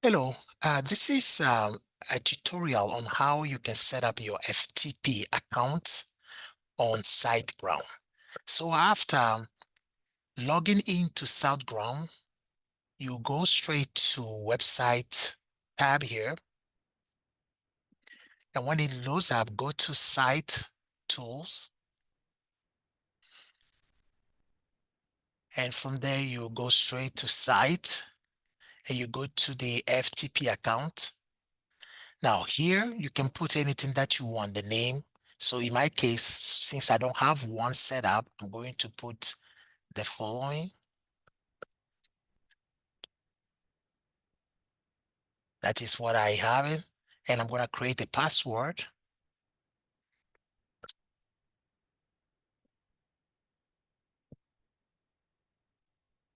Hello, this is a tutorial on how you can set up your FTP account on SiteGround. So after logging into SiteGround, you go straight to website tab here. And when it loads up, go to Site Tools. And from there, you go straight to Site and you go to the FTP account. Now here, you can put anything that you want, the name. So in my case, since I don't have one set up, I'm going to put the following. That is what I have it. And I'm going to create a password.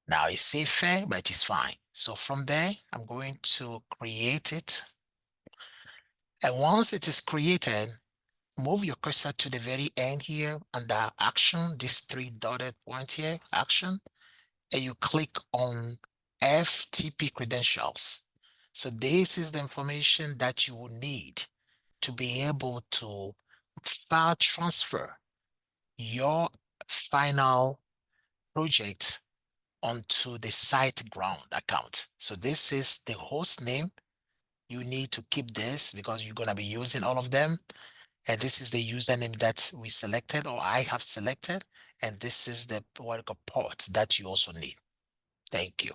Now it's safer, but it's fine. So from there, I'm going to create it. And once it is created, move your cursor to the very end here under action, this three dotted point here, action, and you click on FTP credentials. So this is the information that you will need to be able to file transfer your final project onto the SiteGround account. So this is the host name. You need to keep this because you're going to be using all of them. And this is the username that we selected or I have selected. And this is the port that you also need. Thank you.